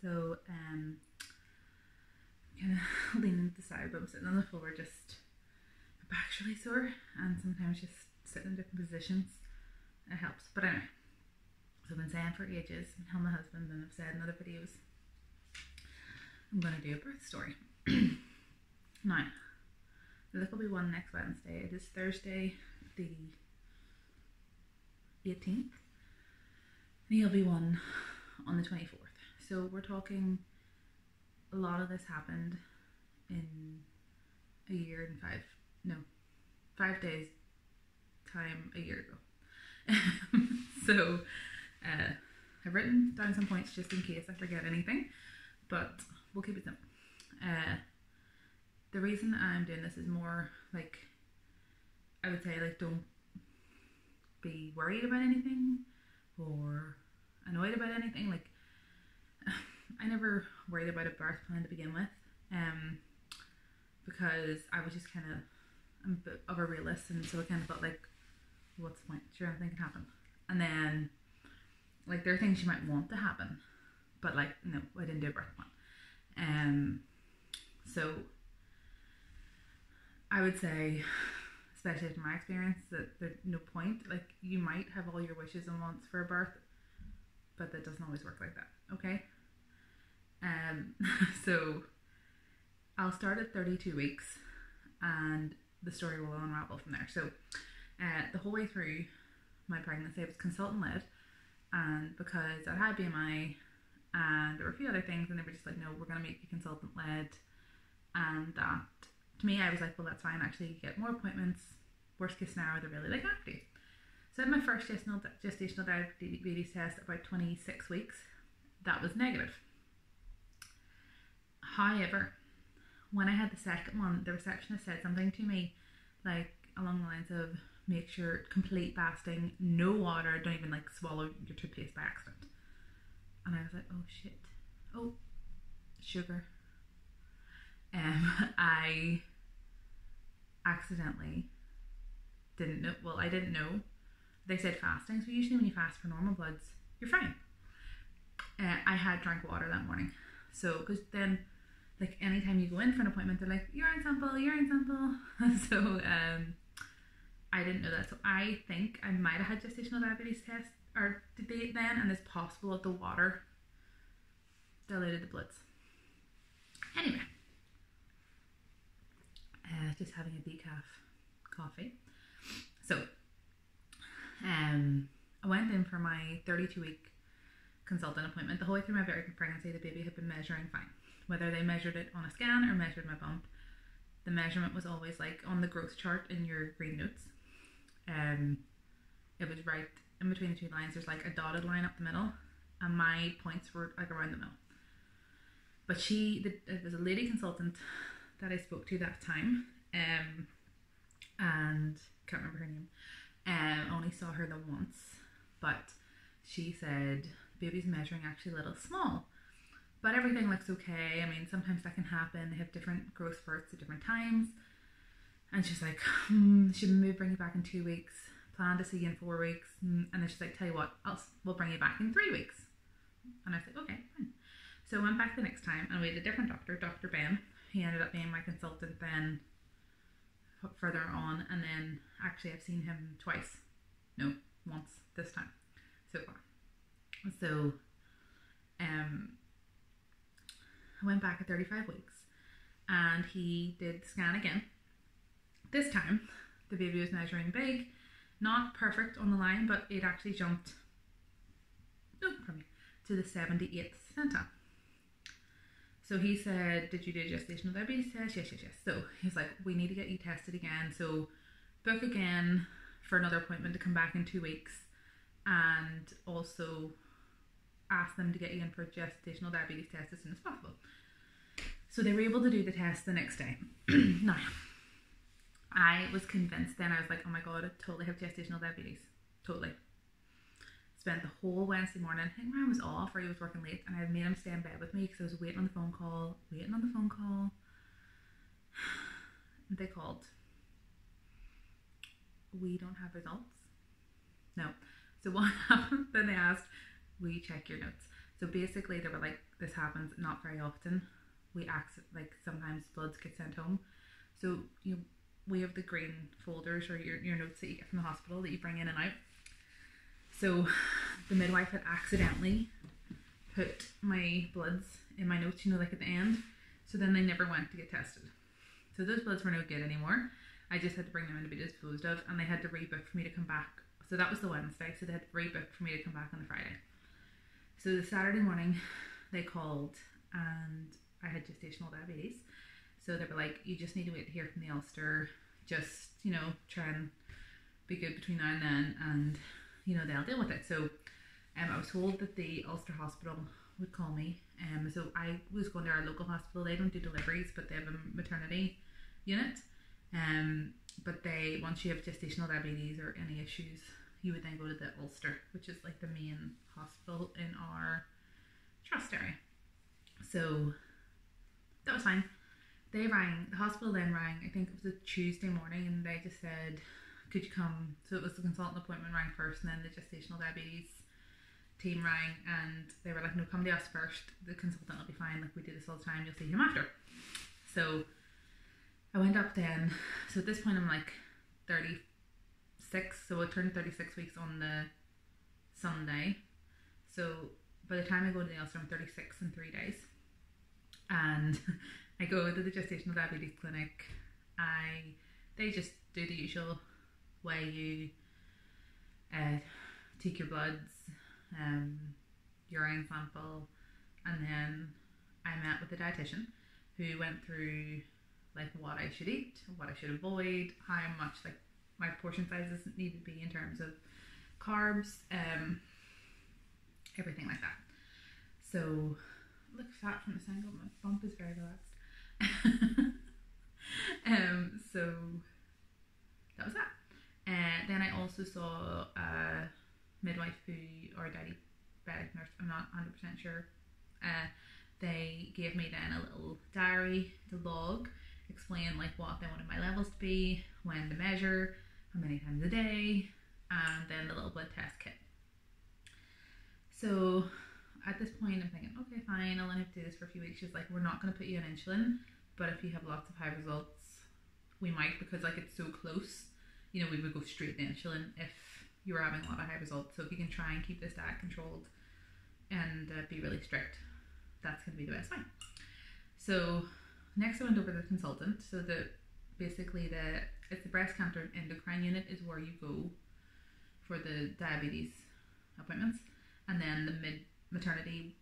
So kind of leaning to the side, but I'm sitting on the floor, just my back's really sore, and sometimes just sitting in different positions, it helps. But anyway, so I've been saying for ages, I've been telling my husband, and I've said in other videos, I'm going to do a birth story. Now, there will be one next Wednesday. It is Thursday the 18th, and there'll be one on the 24th. So we're talking, a lot of this happened in a year and 5 days time a year ago. So I've written down some points just in case I forget anything, but we'll keep it simple. The reason I'm doing this is more like, I would say, like, don't be worried about anything or annoyed about anything. Like, I never worried about a birth plan to begin with, because I was just kind of, I'm a bit of a realist, and so I kind of felt like, what's the point? Sure, anything can happen. And then, like, there are things you might want to happen, but like, no, I didn't do a birth plan. So I would say, especially from my experience, that there's no point. Like, you might have all your wishes and wants for a birth, but that doesn't always work like that, okay? So I'll start at 32 weeks, and the story will unravel from there. So the whole way through my pregnancy, I was consultant-led, and because I had BMI, and there were a few other things, and they were just like, no, we're going to make you consultant-led, and that, to me, I was like, well, that's fine, actually, you get more appointments, worst case scenario, they're really like after you. So I had my first gestational diabetes test at about 26 weeks. That was negative. However, when I had the second one, the receptionist said something to me, like, along the lines of, make sure complete fasting, no water, don't even like swallow your toothpaste by accident. And I was like, oh shit, oh, sugar. I accidentally didn't know, well, I didn't know. They said fasting, so usually when you fast for normal bloods, you're fine. I had drank water that morning. So, because then, like, anytime you go in for an appointment, they're like, urine sample. So, I didn't know that. So I think I might have had gestational diabetes test or debate then, and it's possible that the water diluted the bloods. Anyway, just having a decaf coffee. So, I went in for my 32-week consultant appointment. The whole way through my pregnancy, the baby had been measuring fine. Whether they measured it on a scan or measured my bump, the measurement was always like on the growth chart in your green notes. It was right in between the two lines. There's like a dotted line up the middle, and my points were like around the middle. But it was a lady consultant that I spoke to that time, and can't remember her name. Only saw her the once, but she said baby's measuring actually a little small, but everything looks okay. I mean, sometimes that can happen. They have different growth spurts at different times. And she's like, should we bring you back in 2 weeks? Plan to see you in 4 weeks. And then she's like, tell you what, we'll bring you back in 3 weeks. And I was like, okay, fine. So I went back the next time, and we had a different doctor, Dr. Ben. He ended up being my consultant then further on. And then actually I've seen him twice. No, once this time so far. So I went back at 35 weeks, and he did the scan again. This time, the baby was measuring big, not perfect on the line, but it actually jumped to the 78th centile. So he said, did you do a gestational diabetes test? Yes. So he's like, we need to get you tested again. So book again for another appointment to come back in 2 weeks, and also ask them to get you in for a gestational diabetes test as soon as possible. So they were able to do the test the next day. Now, I was convinced then, I was like, oh my god, I totally have gestational diabetes. Totally. Spent the whole Wednesday morning, I think Ryan was off or he was working late, and I made him stay in bed with me because I was waiting on the phone call. And they called. We don't have results. No. So what happened? Then they asked, will you check your notes? So basically they were like, this happens not very often. Like sometimes bloods get sent home. So we have the green folders or your notes that you get from the hospital that you bring in and out. So the midwife had accidentally put my bloods in my notes, like at the end. So then they never went to get tested. So those bloods were no good anymore. I just had to bring them in to be disposed of, and they had to rebook for me to come back. So that was the Wednesday, so they had to rebook for me to come back on the Friday. So the Saturday morning they called and I had gestational diabetes. So they were like, you just need to wait to hear from the Ulster, just, try and be good between now and then, and, they'll deal with it. So I was told that the Ulster Hospital would call me. So I was going to our local hospital. They don't do deliveries, but they have a maternity unit. But once you have gestational diabetes or any issues, you would then go to the Ulster, which is like the main hospital in our trust area. So that was fine. The hospital then rang, I think it was a Tuesday morning, and they just said, could you come? So it was the consultant appointment rang first, and then the gestational diabetes team rang, and they were like, no, come to us first. The consultant will be fine. Like, we do this all the time. You'll see him after. So I went up then. So at this point, I'm like 36. So I turned 36 weeks on the Sunday. So by the time I go to the Ulster, I'm 36 in 3 days. And I go to the gestational diabetes clinic. They just do the usual way. You take your bloods, urine sample, and then I met with a dietitian who went through like what I should eat, what I should avoid, how much like my portion sizes need to be in terms of carbs, everything like that. So look fat from this angle, my bump is very relaxed. So that was that. Then I also saw a midwife or a diabetic nurse, I'm not 100% sure. They gave me then a little diary to log, explain like what they wanted my levels to be, when to measure, how many times a day, and then the little blood test kit. So at this point I'm thinking, okay, fine, I'll only have to do this for a few weeks. She's like, we're not going to put you on insulin, but if you have lots of high results, we might, because like it's so close, we would go straight to insulin if you were having a lot of high results. So if you can try and keep this diet controlled and be really strict, that's going to be the best thing. So next I went over to the consultant. So it's the breast cancer endocrine unit is where you go for the diabetes appointments, and then the maternity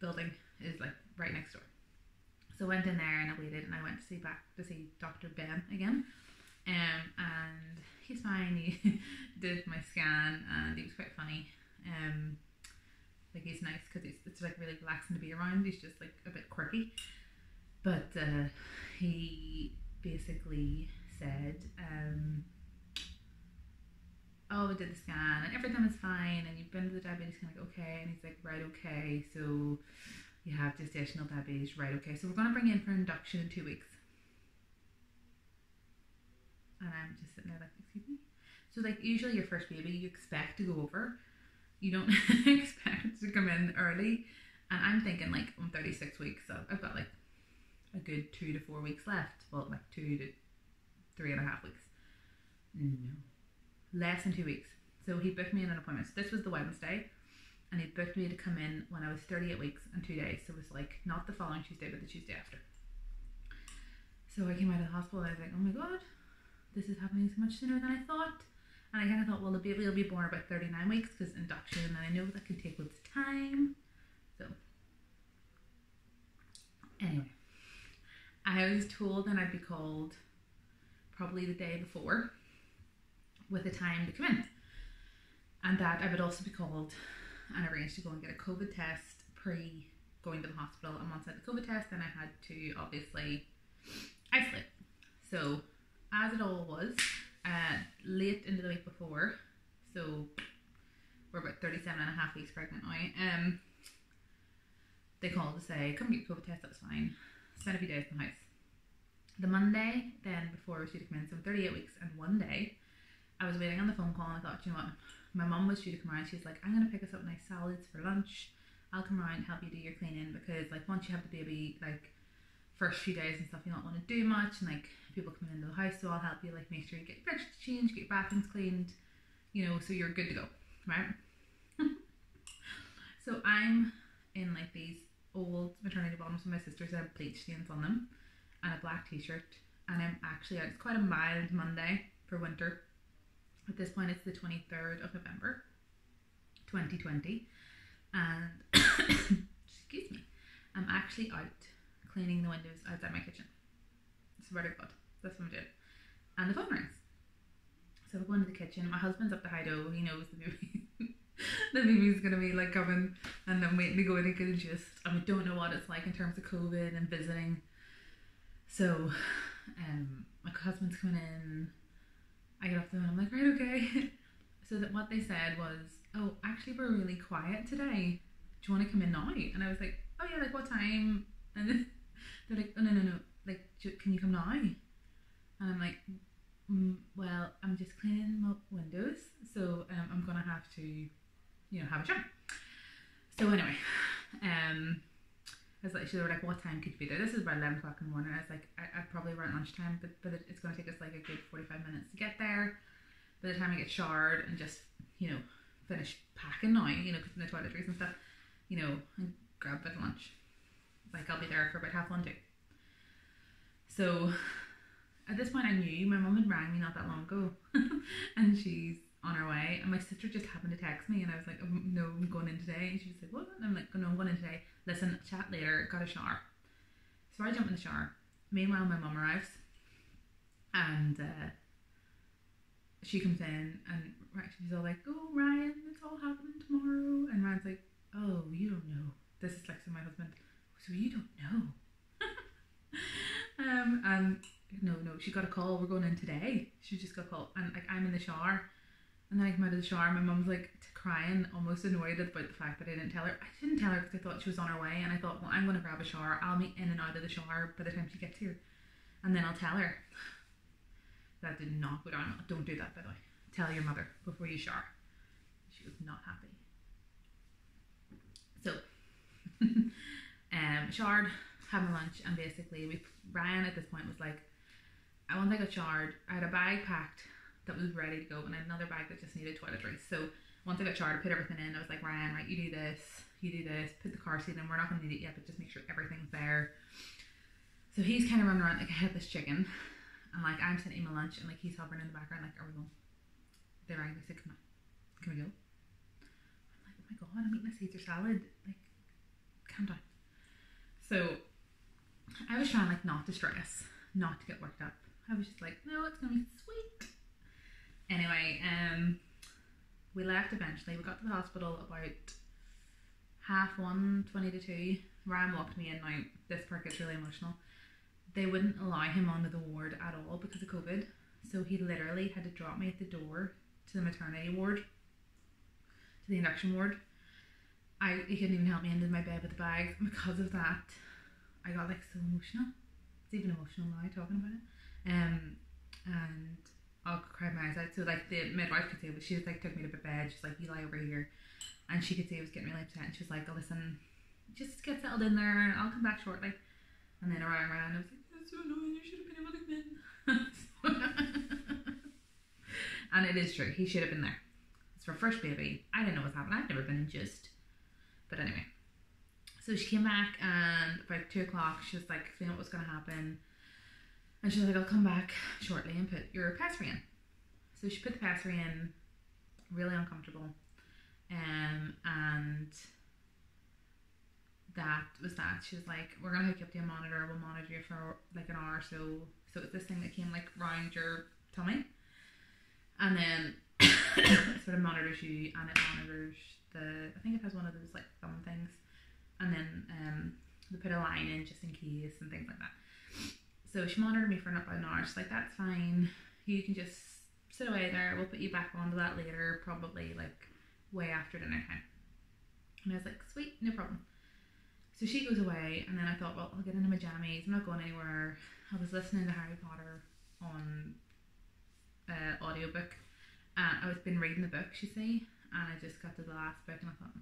building is like right next door. So I went in there and I waited, and I went to see Dr. Ben again, and he's fine. He did my scan and he was quite funny. Like, he's nice because it's like really relaxing to be around. He's just like a bit quirky, but he basically said, oh, we did the scan and everything is fine, and you've been to the diabetes clinic, okay? And he's like, right, okay, so you have gestational diabetes, right, okay, so we're going to bring you in for induction in 2 weeks. And I'm just sitting there like, excuse me? So like, usually your first baby you expect to go over, you don't expect to come in early. And I'm thinking like, I'm 36 weeks, so I've got like a good 2 to 4 weeks left. Well, like 2 to 3.5 weeks. No, less than 2 weeks. So he booked me in an appointment. So this was the Wednesday, and he booked me to come in when I was 38 weeks and 2 days. So it was like not the following Tuesday, but the Tuesday after. So I came out of the hospital and I was like, oh my god, this is happening so much sooner than I thought. And I kind of thought, well, the baby will be born about 39 weeks because induction, and I know that can take loads of time. So anyway, I was told that I'd be called probably the day before with a time to come in, and that I would also be called and arranged to go and get a COVID test pre going to the hospital. And once I had the COVID test, then I had to obviously isolate. So as it all was, late into the week before, so we're about 37.5 weeks pregnant now, they called to say, come get your COVID test, that's fine, spend a few days in the house. The Monday then before I was due to come in, so I'm 38 weeks and 1 day, I was waiting on the phone call, and I thought, you know what, my mum was due to come around. She's like, I'm going to pick us up nice salads for lunch, I'll come around and help you do your cleaning, because like once you have the baby, like first few days and stuff, you don't want to do much, and like people coming into the house, so I'll help you like make sure you get your bed changed, get your bathrooms cleaned, you know, so you're good to go, right? So I'm in like these old maternity bottoms from my sister's that have bleach stains on them, and a black t-shirt, and I'm actually out. It's quite a mild Monday for winter. At this point it's the 23rd of November 2020, and excuse me, I'm actually out cleaning the windows outside my kitchen. It's very good. That's what I'm doing. And the phone rings. So I go into the kitchen. My husband's up the high dough. He knows the baby the baby's gonna be like coming, and I'm waiting to go in and get a gist. And we don't know what it's like in terms of COVID and visiting. So my husband's coming in. I get off the phone, I'm like, right, okay. So that what they said was, oh, actually we're really quiet today. Do you want to come in now? And I was like, oh yeah, like what time? And then they're like, oh no, like can you come now? And I'm like, well, I'm just cleaning my windows, so I'm gonna have to, you know, have a shower. So anyway, I was like, they were like, what time could you be there? This is about 11 o'clock in the morning. I was like, I'd probably around lunchtime, but it's going to take us like a good 45 minutes to get there. By the time I get showered and just, you know, finish packing now, you know, because in the toiletries and stuff, you know, and grab a bit of lunch. Like, I'll be there for about 1:30. So at this point I knew my mum had rang me not that long ago and she's on her way, and my sister just happened to text me, and I was like, oh, no, I'm going in today. And she was like, what? And I'm like, oh, no, I'm going in today. Listen, chat later, got a shower. So I jump in the shower. Meanwhile, my mum arrives, and she comes in, and she's all like, oh, Ryan, it's all happening tomorrow. And Ryan's like, oh, you don't know. This is like, so my husband, so you don't know. And no, she got a call, we're going in today. She just got a call, and like I'm in the shower, and then I come out of the shower, my mum's like crying, almost annoyed about the fact that I didn't tell her. I didn't tell her because I thought she was on her way, and I thought, well, I'm going to grab a shower, I'll be in and out of the shower by the time she gets here, and then I'll tell her. That did not go down. Don't do that, by the way. Tell your mother before you shower. She was not happy. So showered, had my lunch, and basically Ryan at this point was like, once I got showered, I had a bag packed that was ready to go, and I had another bag that just needed toiletries. So once I got showered, I put everything in. I was like, Ryan, right, you do this, put the car seat in. We're not going to need it yet, but just make sure everything's there. So he's kind of running around like a headless chicken, and like I'm sitting eating my lunch, and like he's hovering in the background, like, are we going? They rang me, said, come on, can we go? I'm like, oh my god, I'm eating a Caesar salad. Like, calm down. So I was trying like not to stress, not to get worked up. I was just like, no, it's gonna be sweet. Anyway, we left eventually. We got to the hospital about 1:30, 20 to 2. Ryan walked me in. Now, this part gets really emotional. They wouldn't allow him onto the ward at all because of COVID. So he literally had to drop me at the door to the maternity ward, to the induction ward. He couldn't even help me into my bed with the bags. And because of that, I got like so emotional. It's even emotional now talking about it. And I'll cry my eyes out. So like the midwife could see it, but she just like took me to bed. She's like, you lie over here. And she could see I was getting really upset, and she was like, oh, listen, just get settled in there and I'll come back shortly. And then around I was like, that's so annoying, you should have been able to come in. And it is true, he should have been there. It's her first baby. I didn't know what's happening. I've never been induced. But anyway. So she came back, and about 2 o'clock she was like explaining what was going to happen. And she was like, I'll come back shortly and put your pessary in. So she put the pessary in, really uncomfortable. And that was that. She was like, we're going to hook you up to a monitor. We'll monitor you for like an hour or so. So it's this thing that came like round your tummy. And then it sort of monitors you, and it monitors I think it has one of those like thumb things. And then they put a line in just in case and things like that. So she monitored me for about an hour. She's like, that's fine. You can just sit away there. We'll put you back onto that later, probably like way after dinner time. And I was like, sweet, no problem. So she goes away, and then I thought, well, I'll get into my jammies. I'm not going anywhere. I was listening to Harry Potter on audiobook. And I was been reading the books, you see, and I just got to the last book, and I thought,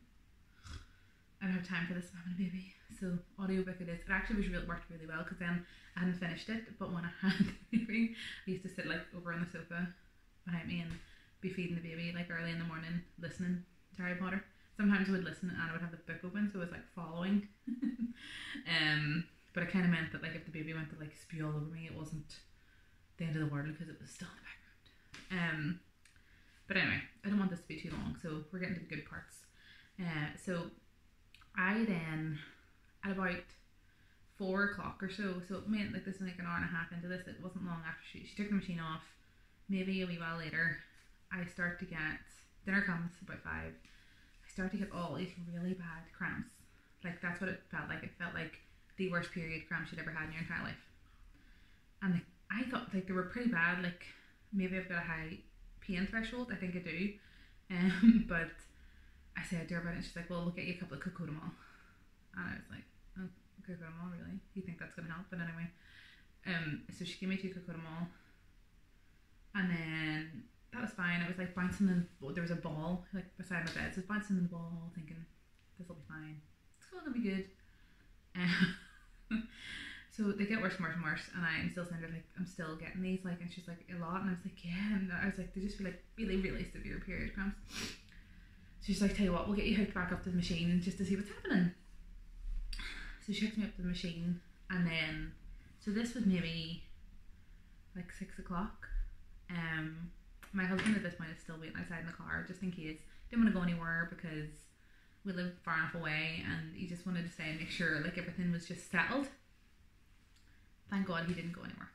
and have time for this, I'm having a baby. So audiobook it is. It actually worked really well, because then I hadn't finished it, but when I had the baby, I used to sit like over on the sofa behind me and be feeding the baby like early in the morning, listening to Harry Potter. Sometimes I would listen and I would have the book open, so it was like following. But it kind of meant that like if the baby went to like spew all over me, it wasn't the end of the world because it was still in the background. But anyway, I don't want this to be too long, so we're getting to the good parts. So I then, at about 4 o'clock or so it meant like this was like an hour and a half into this, it wasn't long after she took the machine off, maybe a wee while later, I start to get, dinner comes about 5, I start to get all these really bad cramps. Like that's what it felt like. It felt like the worst period cramps you'd ever had in your entire life. And like, I thought like they were pretty bad, like maybe I've got a high pain threshold, I think I do. But I said to her about it and she's like, well, we'll get you a couple of Cocodamol. And I was like, oh, Cocodamol, really? You think that's going to help? But anyway, so she gave me 2 Cocodamol, and then that was fine. I was like bouncing there was a ball like beside my bed, so I was bouncing in the ball thinking, this will be fine. It's going to be good. So they get worse and worse and worse, and I'm still saying like, I'm still getting these, like, and she's like, a lot, and I was like, yeah, and I was like, they just feel like really, really severe period cramps. So she's like, tell you what, we'll get you hooked back up to the machine just to see what's happening. So she hooked me up to the machine, and then, so this was maybe like 6 o'clock. My husband at this point is still waiting outside in the car, just in case. Didn't want to go anywhere because we live far enough away, and he just wanted to stay and make sure like everything was just settled. Thank God he didn't go anywhere.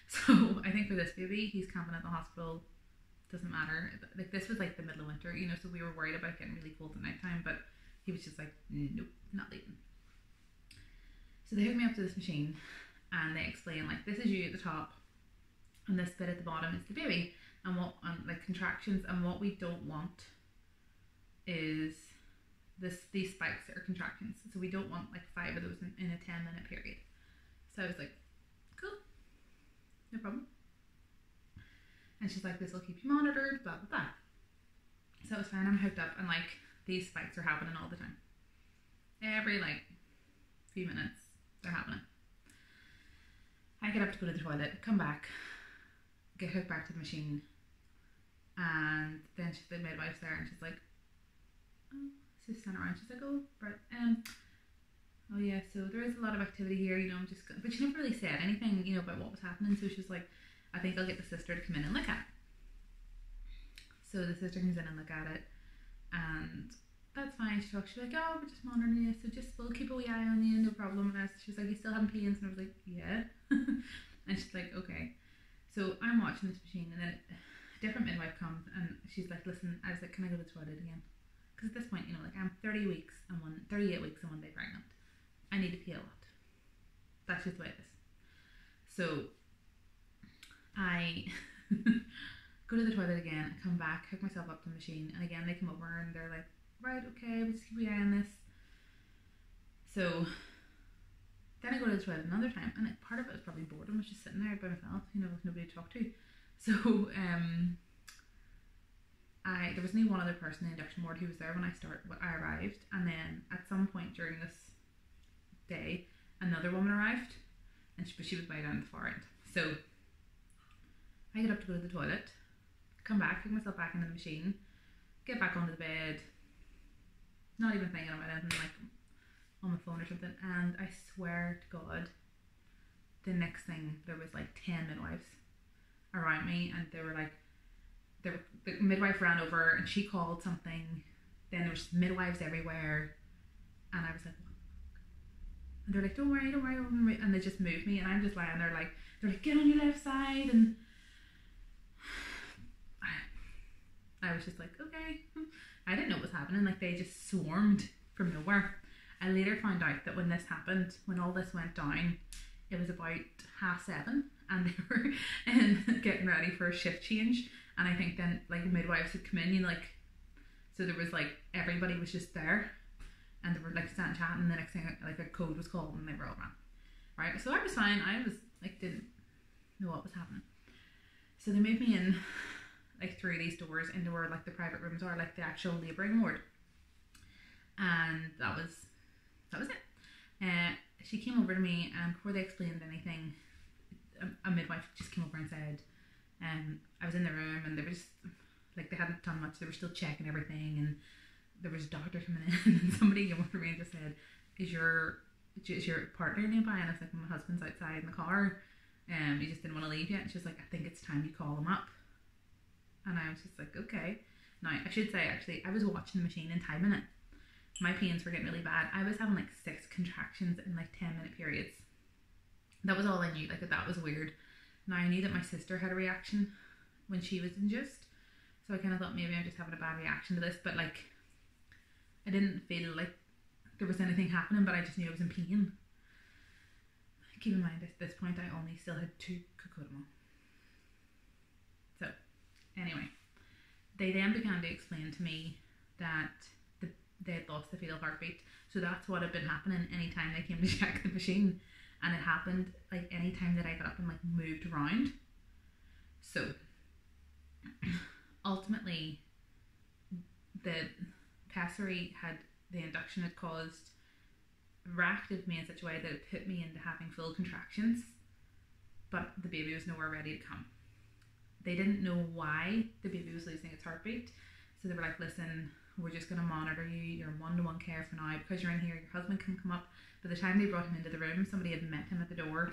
So I think for this baby, he's camping at the hospital. Doesn't matter. Like this was like the middle of winter, you know, so we were worried about getting really cold at night time, but he was just like, nope, not leaving. So they hooked me up to this machine, and they explain like, this is you at the top, and this bit at the bottom is the baby, and what like contractions, and what we don't want is these spikes that are contractions. So we don't want like 5 of those in a 10-minute period. So I was like, cool, no problem. And she's like, this will keep you monitored, blah blah blah. So it was fine. I'm hooked up, and like these spikes are happening all the time. Every like few minutes they're happening. I get up to go to the toilet, come back, get hooked back to the machine, and then the midwife's there, and she's like, oh, she's standing around. She's like, oh, right, oh yeah, so there is a lot of activity here, you know, I'm just, but she never really said anything, you know, about what was happening. So she was like, I think I'll get the sister to come in and look at it. So the sister comes in and look at it, and that's fine. She's like, oh, we're just monitoring you, so just, we'll keep a wee eye on you, no problem. And she was like, you still having pains? And I was like, yeah. And she's like, okay. So I'm watching this machine, and then a different midwife comes, and she's like, listen, I was like, can I go to the toilet again? Because at this point, you know, like I'm 38 weeks and 1 day pregnant. I need to pee a lot. That's just the way it is. So I go to the toilet again, I come back, hook myself up to the machine, and again they come over and they're like, right, okay, we'll just keep an eye on this. So then I go to the toilet another time, and like, part of it was probably boredom. I was just sitting there by myself, you know, with nobody to talk to. So there was only one other person in the induction ward who was there when I arrived, and then at some point during this day, another woman arrived, and she was way down the far end. So I get up to go to the toilet, come back, hook myself back into the machine, get back onto the bed, not even thinking about anything, like on my phone or something, and I swear to God, the next thing, there was like 10 midwives around me, and they were like, the midwife ran over and she called something, then there was midwives everywhere, and I was like, and they're like, don't worry, and they just moved me, and I'm just lying there like, they're like, get on your left side, and I was just like, okay. I didn't know what was happening, like they just swarmed from nowhere. I later found out that when this happened, when all this went down, it was about 7:30, and they were getting ready for a shift change, and I think then like midwives had come in, you know, like, so there was like, everybody was just there, and they were like standing chatting, and the next thing like a code was called and they were all around, right? So I was fine. I was like, didn't know what was happening. So they moved me in like through these doors into where like the private rooms are, like the actual labouring ward, and that was that was it. She came over to me, and before they explained anything, a midwife just came over and said, I was in the room, and there was, like, they hadn't done much, they were still checking everything, and there was a doctor coming in, and somebody came over to me and just said, is your partner nearby? And I was like, my husband's outside in the car, he just didn't want to leave yet. And she was like, I think it's time you call him up. And I was just like, okay. Now, I should say, actually, I was watching the machine and timing it. My pains were getting really bad. I was having like 6 contractions in like 10-minute periods. That was all I knew, like that was weird. Now, I knew that my sister had a reaction when she was induced, so I kind of thought maybe I'm just having a bad reaction to this, but like, I didn't feel like there was anything happening, but I just knew I was in pain. Keep in mind, at this point, I only still had 2 cocotamol. So, anyway, they then began to explain to me that they had lost the fetal heartbeat. So that's what had been happening anytime they came to check the machine. And it happened like any time that I got up and like moved around. So ultimately, the induction had caused, reacted me in such a way that it put me into having full contractions, but the baby was nowhere ready to come. They didn't know why the baby was losing its heartbeat, so they were like, listen, we're just going to monitor you, you're in one-to-one care for now, because you're in here, your husband can come up. By the time they brought him into the room, somebody had met him at the door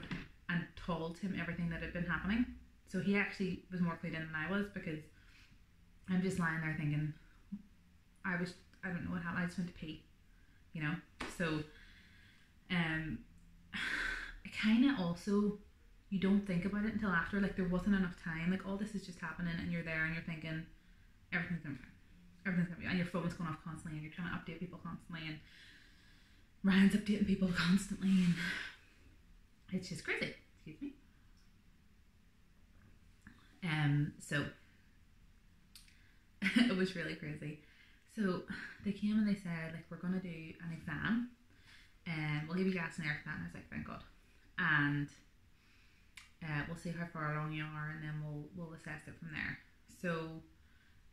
and told him everything that had been happening. So he actually was more clued in than I was, because I'm just lying there thinking, I don't know what happened, I just went to pee, you know. So it kind of also, you don't think about it until after, like there wasn't enough time, like all this is just happening and you're there and you're thinking everything's gonna be fine, everything's gonna be, and your phone's going off constantly and you're trying to update people constantly, and Ryan's updating people constantly, and it's just crazy. Excuse me. So it was really crazy. So they came and they said, like, we're gonna do an exam, and we'll give you gas and air for that. And I was like, thank God. And we'll see how far along you are, and then we'll assess it from there. So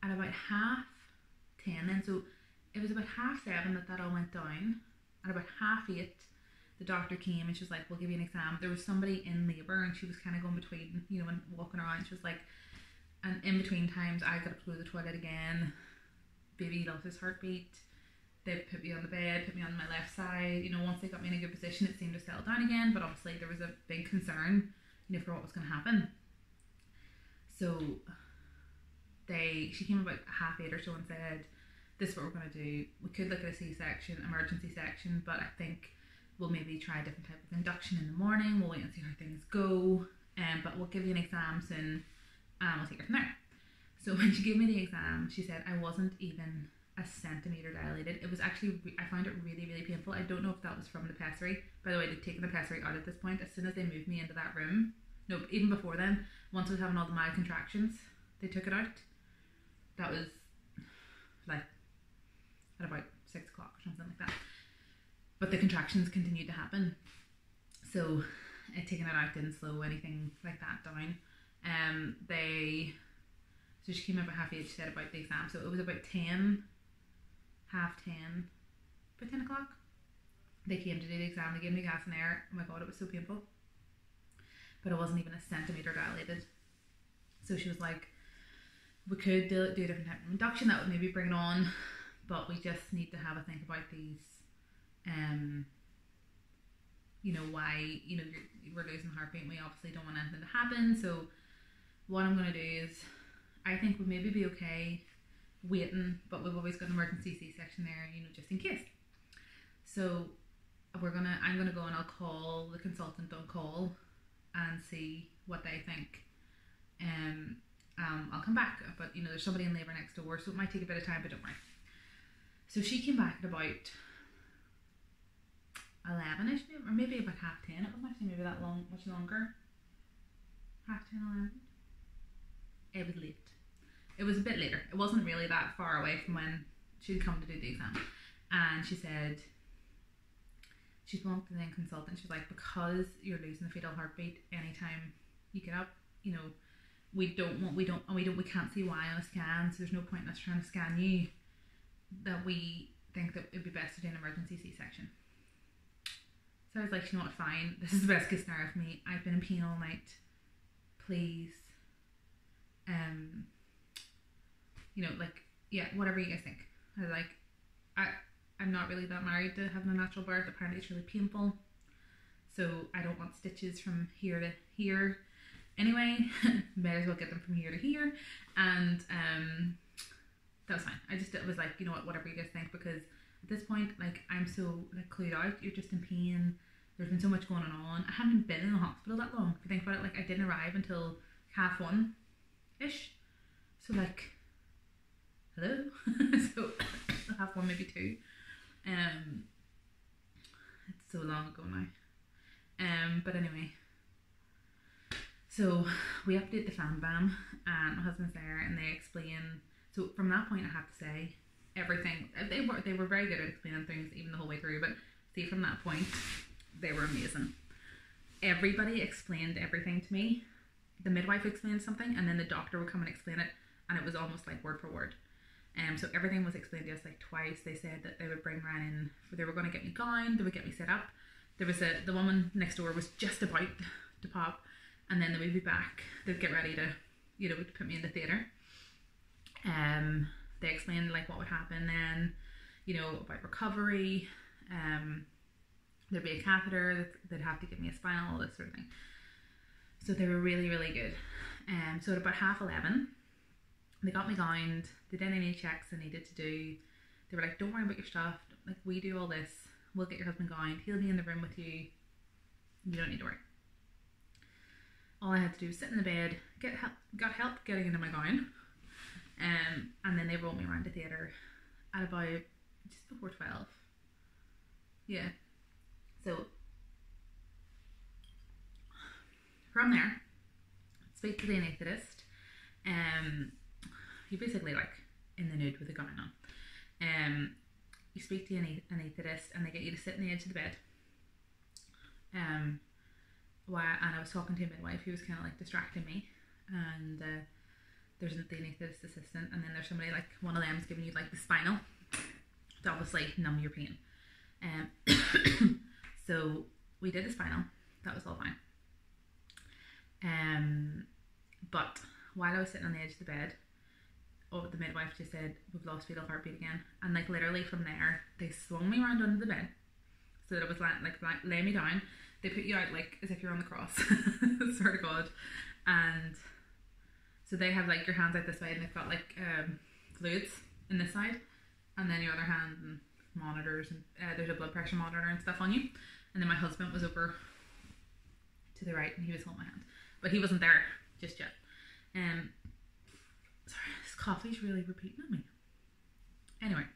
at about 10:30 then, so it was about 7:30 that all went down. At about 8:30, the doctor came and she was like, we'll give you an exam. There was somebody in labour and she was kind of going between, you know, and walking around. She was like, and in between times I got to go to the toilet again. Baby lost his heartbeat. They put me on the bed, put me on my left side. You know, once they got me in a good position, it seemed to settle down again, but obviously there was a big concern, you know, for what was going to happen. So she came about 8:30 or so and said, this is what we're going to do. We could look at a C-section, emergency section, but I think we'll maybe try a different type of induction in the morning. We'll wait and see how things go, but we'll give you an exam soon, and we'll take it from there. So when she gave me the exam, she said I wasn't even a centimetre dilated. It was actually, I found it really, really painful. I don't know if that was from the pessary. By the way, they'd taken the pessary out at this point. As soon as they moved me into that room, no, even before then, once I was having all the mild contractions, they took it out. That was like at about 6 o'clock or something like that. But the contractions continued to happen. So taking it out didn't slow anything like that down. So she came up at 8:30, she said about the exam. So it was about 10, about 10 o'clock. They came to do the exam, they gave me gas and air. Oh my God, it was so painful. But it wasn't even a centimetre dilated. So she was like, we could do a different type of induction, that would maybe bring it on, but we just need to have a think about these, you know, why, you know, we're losing heartbeat and we obviously don't want anything to happen. So what I'm going to do is, I think we'd maybe be okay waiting, but we've always got an emergency C-section there, you know, just in case. So I'm going to go and I'll call the consultant on call and see what they think. I'll come back, but you know, there's somebody in labour next door, so it might take a bit of time, but don't worry. So she came back at about 11ish, or maybe about 10:30. It wasn't actually maybe that long, much longer. 10:30, 11. It was late. It was a bit later. It wasn't really that far away from when she'd come to do the exam. And she said, she spoke to the consultant, she's like, because you're losing the fetal heartbeat anytime you get up, you know, we can't see why on a scan, so there's no point in us trying to scan you, that we think that it'd be best to do an emergency C-section. So I was like, you know what, fine, this is the best case scenario for me. I've been in pain all night. Please, you know, like, yeah, whatever you guys think. I was like, I'm not really that married to having a natural birth. Apparently it's really painful. So I don't want stitches from here to here. Anyway, may as well get them from here to here. And that was fine. I just was like, you know what, whatever you guys think, because at this point, like, I'm so like clued out. You're just in pain. There's been so much going on. I haven't been in the hospital that long. If you think about it, like, I didn't arrive until 1:30-ish. So like, hello. So 1:30, maybe 2. It's so long ago now. But anyway, so we update the fan bam, and my husband's there, and they explain. So from that point, I have to say, everything, they were very good at explaining things even the whole way through. But see, from that point, they were amazing. Everybody explained everything to me. The midwife explained something, and then the doctor would come and explain it, and it was almost like word for word. So everything was explained to us like twice. They said that they would bring Ryan in, they were going to get me gowned, they would get me set up. There was the woman next door was just about to pop, and then they would be back. They'd get ready to, you know, to put me in the theatre. They explained like what would happen then, you know, about recovery. There'd be a catheter, they'd have to give me a spinal, all this sort of thing. So they were really, really good. So at about 11:30, they got me gowned, they did any checks I needed to do. They were like, don't worry about your stuff, like, we do all this, we'll get your husband gowned, he'll be in the room with you, you don't need to worry. All I had to do was sit in the bed, got help getting into my gown, and then they rolled me around the theatre at about just before 12. Yeah. So from there, speak to the anaesthetist. You basically like in the nude with a gown on. You speak to an anaesthetist, and they get you to sit on the edge of the bed. And I was talking to a midwife who was kind of like distracting me, and there's the anaesthetist assistant, and then there's somebody, like, one of them's giving you like the spinal to obviously numb your pain. So we did the spinal, that was all fine. But while I was sitting on the edge of the bed, the midwife just said, we've lost fetal heartbeat again. And like literally from there, they swung me around under the bed so that it was like lay me down. They put you out like as if you're on the cross. Swear to God. And so they have like your hands out this way, and they've got like fluids in this side, and then your other hand and monitors, and there's a blood pressure monitor and stuff on you. And then my husband was over to the right, and he was holding my hand, but he wasn't there just yet. Sorry, this coffee's really repeating on me. Anyway,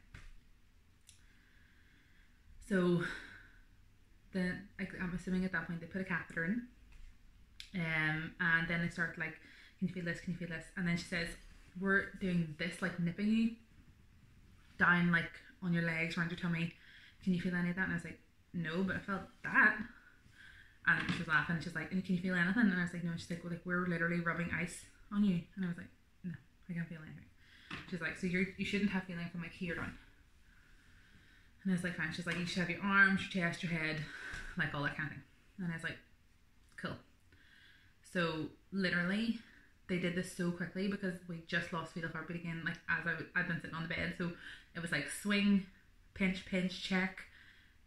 so then I'm assuming at that point they put a catheter in, and then they start like, can you feel this? Can you feel this? And then she says, we're doing this, like nipping you down like on your legs, around your tummy. Can you feel any of that? And I was like, no, but I felt that. And she was laughing, and she's like, can you feel anything? And I was like, no. And she's like, well, like, we're literally rubbing ice on you. And I was like, no, I can't feel anything. She's like, so you shouldn't have feeling from like here down. And I was like, fine. She's like, you should have your arms, your chest, your head, like all that kind of thing. And I was like, cool. So literally, they did this so quickly because we just lost fetal heartbeat again, like as I'd been sitting on the bed. So it was like swing, pinch, check,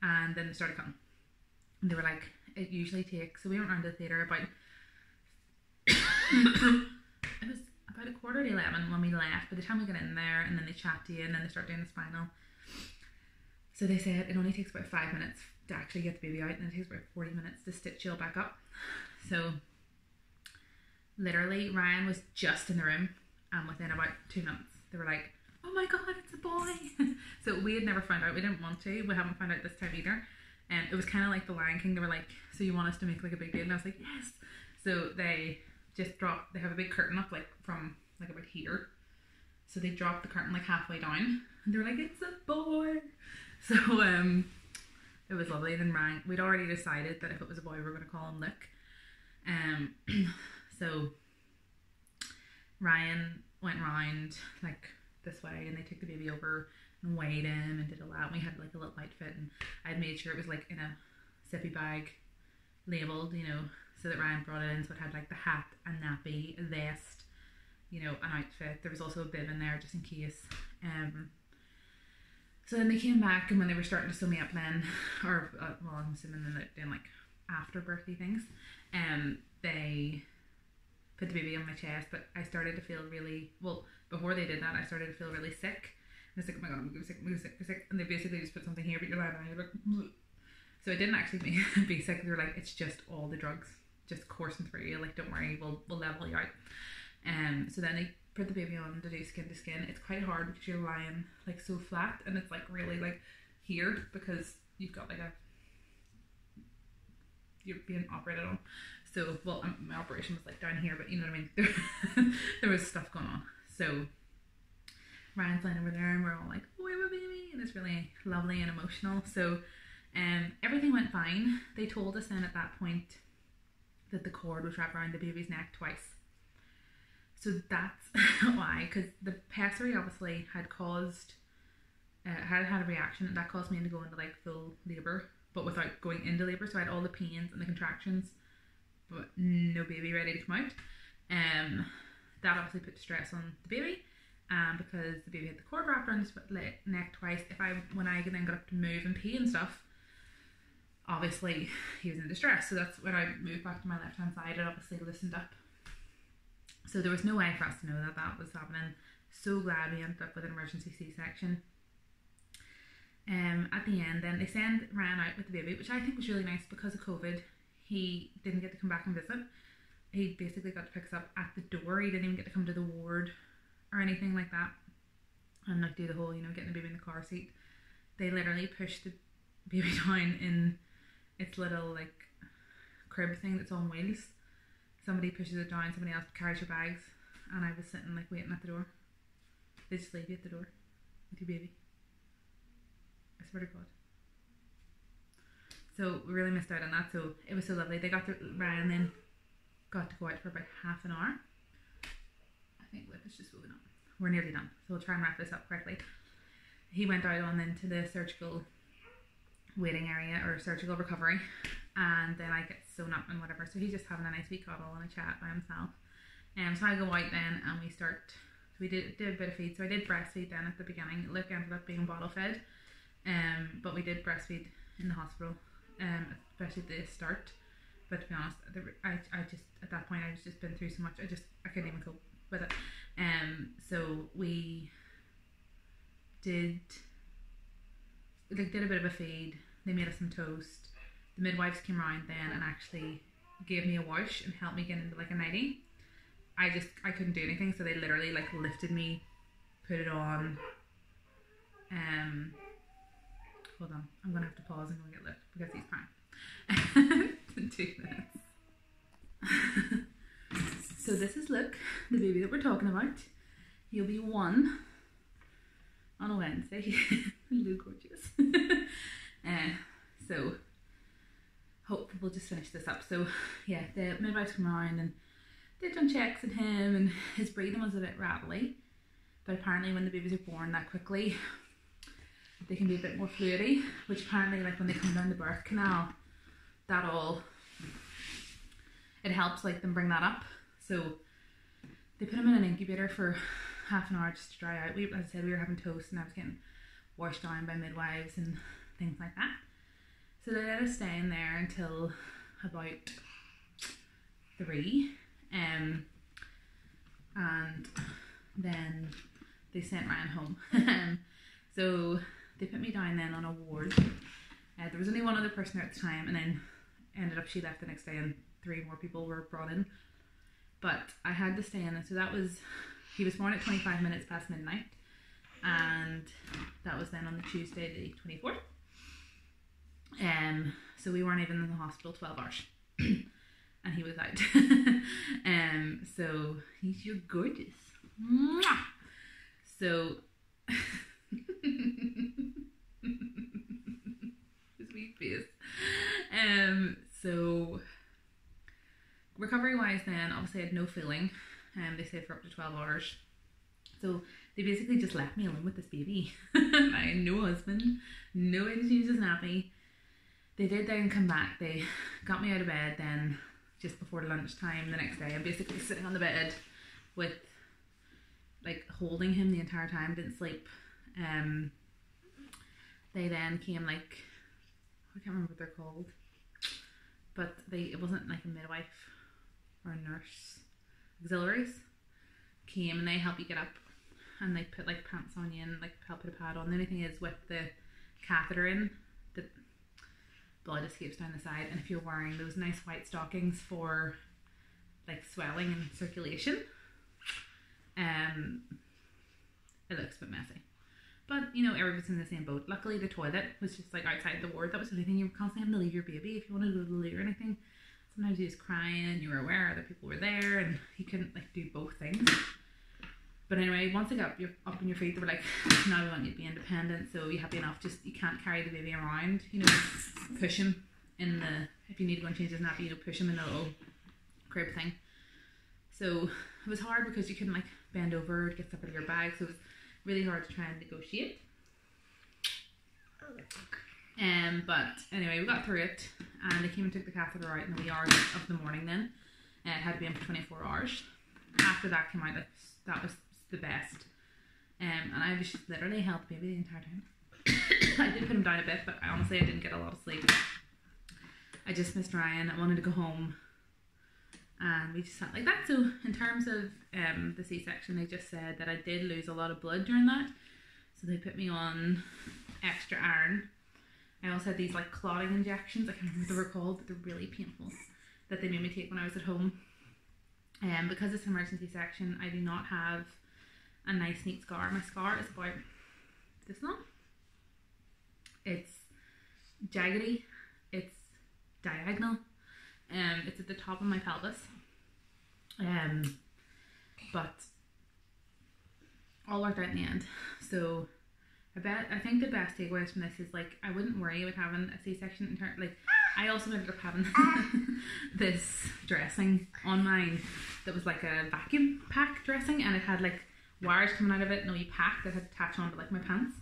and then they started cutting. And they were like, it usually takes, so we went around to the theatre about it was about 11:15 when we left. By the time we got in there, and then they chat to you, and then they start doing the spinal. So they said it only takes about 5 minutes to actually get the baby out, and it takes about 40 minutes to stitch you all back up. So literally, Ryan was just in the room, and within about 2 minutes, they were like, oh my God, it's a boy. So we had never found out. We didn't want to. We haven't found out this time either. And it was kind of like the Lion King. They were like, so you want us to make like a big deal? And I was like, yes. So they just dropped, they have a big curtain up like from like about here. So they dropped the curtain like halfway down, and they were like, it's a boy. So it was lovely. Then Ryan, we'd already decided that if it was a boy, we were going to call him Luke. So Ryan went round like this way, and they took the baby over and weighed him and did all that. And we had like a little outfit, and I'd made sure it was like in a sippy bag labelled, you know, so that Ryan brought it in, so it had like the hat, a nappy, a vest, you know, an outfit. There was also a bib in there just in case. So then they came back, and when they were starting to sew me up then, or well, I'm assuming then they're doing like after birthday things, they put the baby on my chest, but I started to feel really, well, before they did that, I started to feel really sick. And it's like, oh my god, I'm sick, I'm sick, I'm sick. And they basically just put something here, but you're lying down, you're like, bleh. So it didn't actually be sick. They were like, it's just all the drugs just coursing through you. Like, don't worry, we'll level you out. So then they put the baby on to do skin to skin. It's quite hard because you're lying like so flat, and it's like really like here because you've got like you're being operated on. So, well, my operation was like down here, but you know what I mean? There was stuff going on. So Ryan's lying over there, and we're all like, oh, I have a baby, and it's really lovely and emotional. So everything went fine. They told us then at that point that the cord was wrapped around the baby's neck twice. So that's why, because the pessary obviously had caused, had a reaction, and that caused me to go into like full labour, but without going into labour. So I had all the pains and the contractions, but no baby ready to come out. That obviously put stress on the baby, because the baby had the cord wrapped around his neck twice. When I then got up to move and pee and stuff, obviously he was in distress. So that's when I moved back to my left hand side. It obviously loosened up. So there was no way for us to know that that was happening. So glad we ended up with an emergency C-section. At the end then they sent Ryan out with the baby, which I think was really nice because of COVID. He didn't get to come back and visit. He basically got to pick us up at the door. He didn't even get to come to the ward or anything like that and like do the whole, you know, getting the baby in the car seat. They literally pushed the baby down in its little like crib thing that's on wheels. Somebody pushes it down, somebody else carries your bags, and I was sitting like waiting at the door. They just leave you at the door with your baby. I swear to God. So we really missed out on that. So it was so lovely. They got Ryan then got to go out for about half an hour. I think Liv is just moving on. We're nearly done, so we'll try and wrap this up quickly. He went out on into the surgical waiting area or surgical recovery, and then I get sewn up and whatever. So he's just having a nice wee cuddle and a chat by himself. So I go out then, and we did a bit of feed. So I did breastfeed then at the beginning. Luke ended up being bottle fed, but we did breastfeed in the hospital, especially at the start. But to be honest, I just at that point I was just been through so much. I couldn't even cope with it. So we did a bit of a feed. They made us some toast. The midwives came around then and actually gave me a wash and helped me get into like a nightie. I couldn't do anything, so they literally like lifted me, put it on. Hold on, I'm gonna have to pause and go get Liv because he's crying. 2 minutes. So this is Luke, the baby that we're talking about. He'll be 1 on a Wednesday. Hello, gorgeous. So hopefully we'll just finish this up. So yeah, the midwives come around and they've done checks on him, and his breathing was a bit rattly, but apparently when the babies are born that quickly they can be a bit more fluidy, which apparently like when they come down the birth canal, it helps like them bring that up. So they put him in an incubator for half an hour just to dry out. As I said, we were having toast and I was getting washed down by midwives and things like that. So they let us stay in there until about 3, and then they sent Ryan home. So they put me down then on a ward. There was only one other person there at the time, and then ended up she left the next day and 3 more people were brought in. But I had to stay in, so he was born at 25 minutes past midnight, and that was then on the Tuesday the 24th. So we weren't even in the hospital 12 hours. And he was out. So you're gorgeous. Mwah! So sweet face. So recovery wise then, obviously I had no feeling. They said for up to 12 hours. So they basically just left me alone with this baby. I had no husband, no way to change his nappy. they did then come back. They got me out of bed then just before lunchtime the next day. I'm basically sitting on the bed with like holding him the entire time, didn't sleep. They then came like, I can't remember what they're called, but it wasn't like a midwife or a nurse, auxiliaries came and they help you get up and they put like pants on you and like help put a pad on. The only thing is with the catheter in, the blood escapes down the side, and if you're wearing those nice white stockings for like swelling and circulation, it looks a bit messy. But, you know, everybody's in the same boat. Luckily, the toilet was just like outside the ward. That was the only thing. You were constantly having to leave your baby if you wanted to go to the loo or anything. Sometimes he was crying and you were aware other people were there and you couldn't like do both things. But anyway, once I got up on your feet, they were like, now we want you to be independent, so you happy enough, just you can't carry the baby around, you know, push him in the, if you need to go and change his nappy, you know, push him in the little crib thing. So it was hard because you couldn't like bend over to get stuff out of your bag, so it was really hard to try and negotiate. But anyway, we got through it, and they came and took the catheter out in the wee hours of the morning then. It had to be in for 24 hours. After that came out, that was the best. And I was just literally held the baby the entire time. I did put him down a bit, but honestly I didn't get a lot of sleep. I just missed Ryan. I wanted to go home, and we just sat like that. So in terms of the C-section, they just said that I did lose a lot of blood during that, so they put me on extra iron. I also had these like clotting injections, I can't remember what they were called, but they're really painful, that they made me take when I was at home. Because it's an emergency section, I do not have a nice neat scar. My scar is about this long. It's jaggedy, it's diagonal, it's at the top of my pelvis. But all worked out in the end. So I think the best takeaways from this is like, I wouldn't worry about having a C-section in turn. Like, I also ended up having this dressing on mine that was like a vacuum pack dressing, and it had like wires coming out of it, and a wee pack that had attached onto like my pants,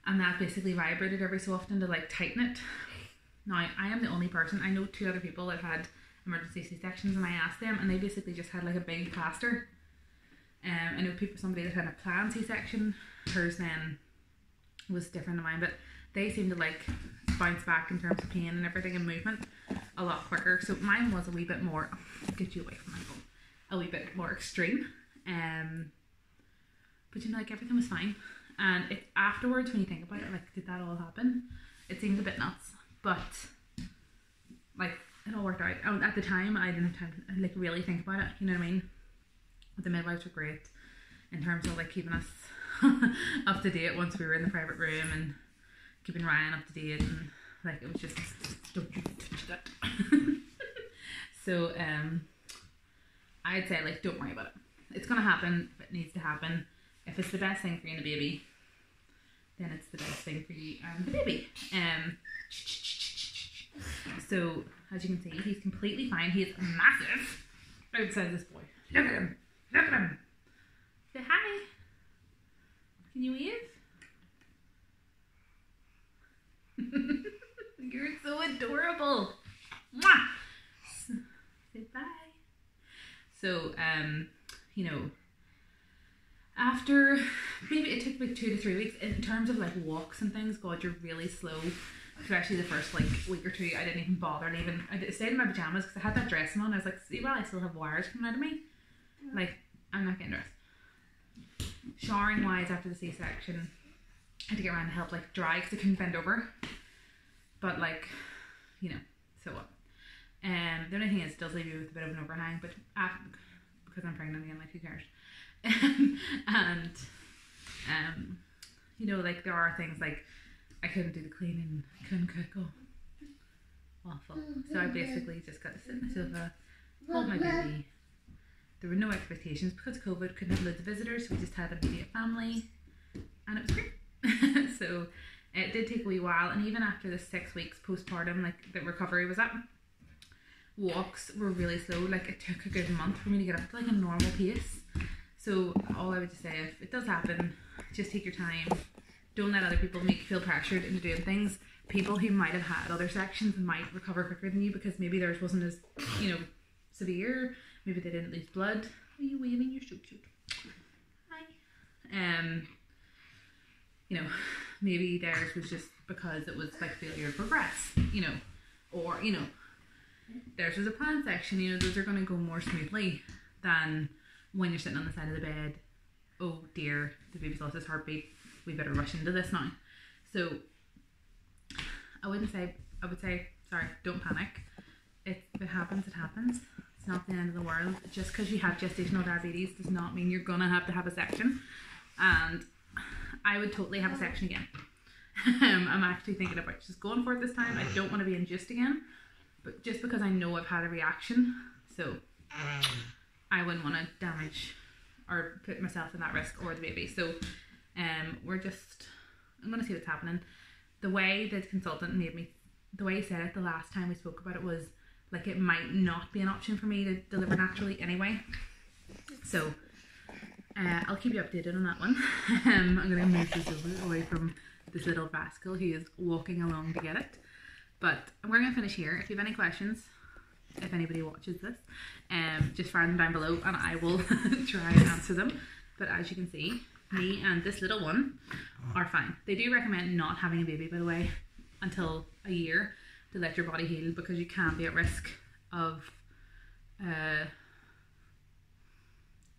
and that basically vibrated every so often to like tighten it. Now, I am the only person, I know 2 other people that had emergency C-sections, and I asked them, and they basically just had like a big plaster. I know somebody that had a planned C-section, hers then was different than mine, but they seemed to like bounce back in terms of pain and everything and movement a lot quicker. So mine was a wee bit more, get you away from my phone, a wee bit more extreme. But you know, like everything was fine. And it, afterwards, when you think about it, like, did that all happen? It seemed a bit nuts, but like it all worked out. At the time, I didn't have time to like really think about it. You know what I mean? But the midwives were great in terms of like keeping us up to date once we were in the private room, and keeping Ryan up to date, and like it was just, don't you touch that. So I'd say like, don't worry about it. It's gonna happen if it needs to happen. If it's the best thing for you and the baby, then it's the best thing for you and the baby. So as you can see, he's completely fine. He is massive outside this boy. Look at him. Look at him. Say hi. Can you wave? You're so adorable. Mwah! Say bye. So, you know, after maybe it took like 2 to 3 weeks in terms of like walks and things. God, you're really slow, especially the first like week or two. I didn't even bother leaving. I stayed in my pajamas because I had that dressing on. I was like, see, well, I still have wires coming out of me. Like, I'm not getting dressed. Showering wise, after the C-section, I had to get around to help like dry because I couldn't bend over. But like, you know, so what? The only thing is, it does leave you with a bit of an overhang, but because I'm pregnant again, like, who cares? And you know, like, there are things like I couldn't do the cleaning, I couldn't cook. Oh, awful. So I basically just got to sit on the sofa, hold my baby. There were no expectations because of COVID, couldn't have loads of visitors, so we just had an immediate family, and it was great. So it did take a wee while, and even after the 6 weeks postpartum, like, the recovery was up, walks were really slow. Like, it took a good month for me to get up to like a normal pace. So all I would just say, if it does happen, just take your time. Don't let other people make you feel pressured into doing things. people who might have had other sections might recover quicker than you because maybe theirs wasn't as, you know, severe. Maybe they didn't lose blood. Are you waving your shoot? Hi. You know, maybe theirs was just because it was like failure to progress, you know, or, you know, theirs was a planned section. You know, those are going to go more smoothly than when you're sitting on the side of the bed. Oh dear, the baby's lost his heartbeat. We better rush into this now. So I would say, sorry, don't panic. If it happens, it happens. It's not the end of the world. Just because you have gestational diabetes does not mean you're gonna have to have a section. And I would totally have a section again. I'm actually thinking about just going for it this time. I don't want to be induced again, but just because I know I've had a reaction, so I wouldn't want to damage or put myself in that risk or the baby. So I'm gonna see what's happening. The way the consultant the way he said it the last time we spoke about it was like it might not be an option for me to deliver naturally anyway. So I'll keep you updated on that one. I'm going to move this over away from this little rascal who is walking along to get it. But we're going to finish here. If you have any questions, if anybody watches this, just fire them down below and I will try and answer them. But as you can see, me and this little one are fine. They do recommend not having a baby, by the way, until a year to let your body heal, because you can be at risk of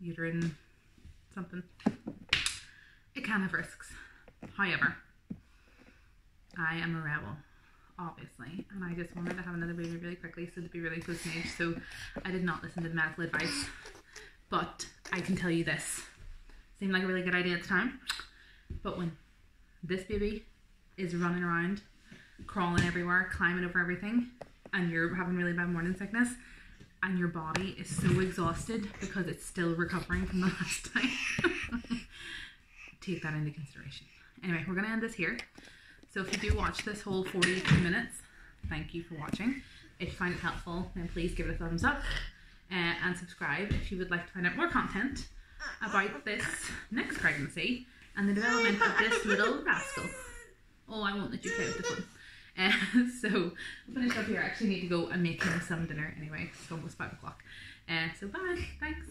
uterine something. It can have risks. However, I am a rebel, obviously, and I just wanted to have another baby really quickly so to be really close in age, so I did not listen to the medical advice. But I can tell you this, seemed like a really good idea at the time, but when this baby is running around, crawling everywhere, climbing over everything, and you're having really bad morning sickness, and your body is so exhausted because it's still recovering from the last time, take that into consideration. Anyway, we're going to end this here. So if you do watch this whole 42 minutes, thank you for watching. If you find it helpful, then please give it a thumbs up and subscribe if you would like to find out more content about this next pregnancy and the development of this little rascal. Oh, I won't let you play with the phone. So I'll finish up here. I actually need to go and make him some dinner anyway. It's almost 5 o'clock. So bye. Thanks.